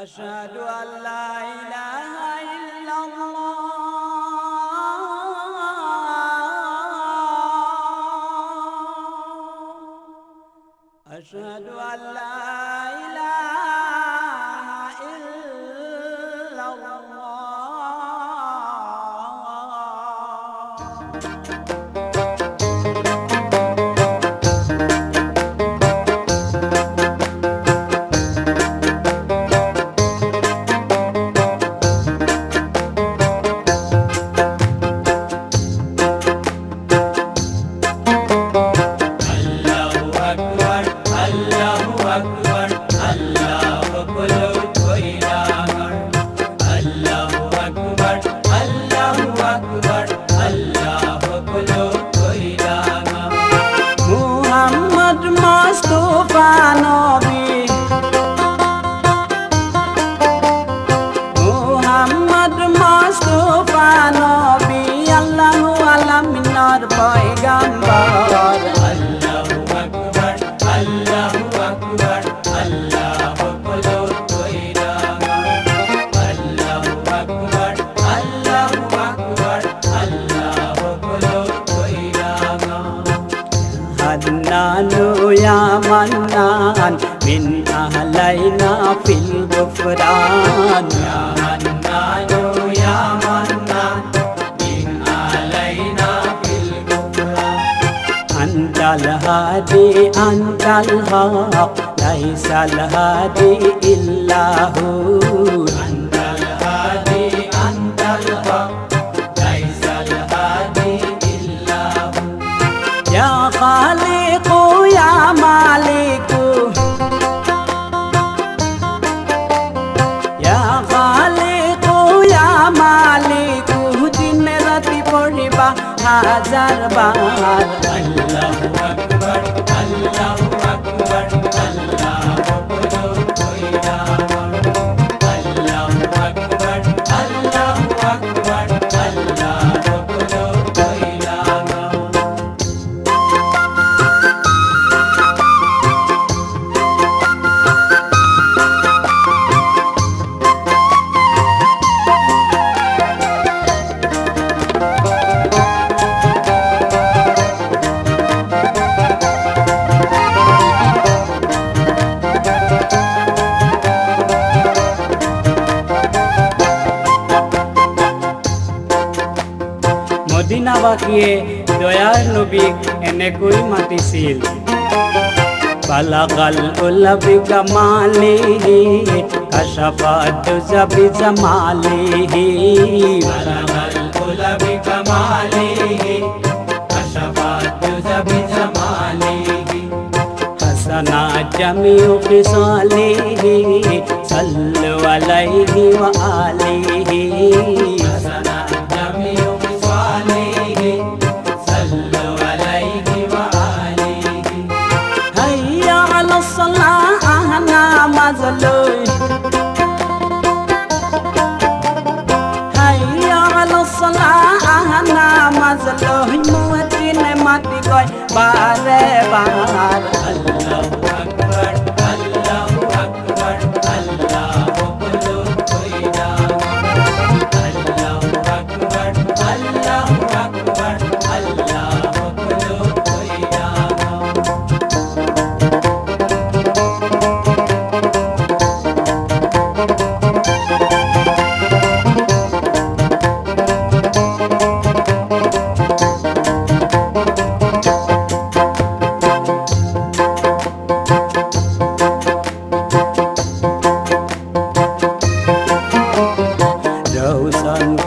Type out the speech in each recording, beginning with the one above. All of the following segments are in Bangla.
أشهد أن لا إله إلا الله أشهد أن لا إله إلا الله يا منان من أهلينا في الغفران يا منان يا منان من أهلينا في الغفران أنت الهادي أنت الحق ليس الهادي إلا هو أنت الهادي أنت الحق ليس الهادي إلا هو يا خالق يا مالك يا خالق يا مالك दिन राति पढ़िबा हजार बार अल्लाहु अकबर अल्लाहु अकबर अल्लाहु अकबर अल्लाहु अकबर মদিনাবাসীয়ে দয়াৰ নবীক এনেকৈ মাতিছিল বালাগাল উলাবি কামালিহি কাশাফাত দুজাবি জামালিহি বালাগাল উলাবি কামালিহি কাশাফাত দুজাবি জামালিহি হাসানা জামিউ খিসালিহি সাল্লু আলাইহি ওয়া আলিহি হাসানা बारे बार अल्लाहु अकबर अल्लाहु अकबर अल्लाहु कोइला अल्लाहु अकबर अल्लाहु अकबर अल्लाहु कोइला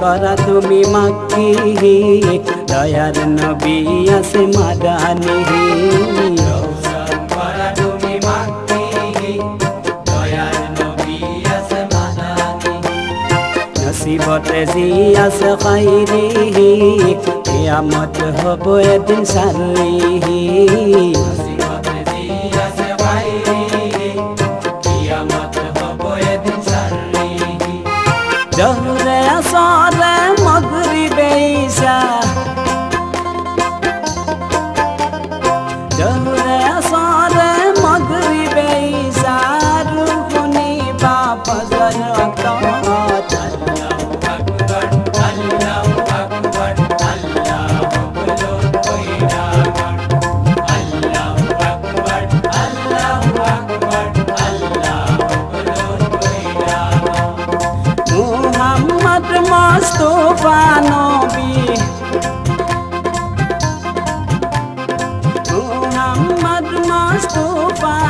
করা তুমি মাক্কি দয়ার নবী আছে মাদানি রওশন করা তুমি মাক্কি দয়ার নবী আছে মাদানি নসিবতে জি আছে খাইরি কিয়ামত হব এদিন সারি নসিবতে জি আছে খাইরি কিয়ামত হব এদিন সারি জহরে আসরে মগরিবে ঈশা জহরে আসরে মগরিবে ঈশা রুহনি বা ফজর মুস্তফা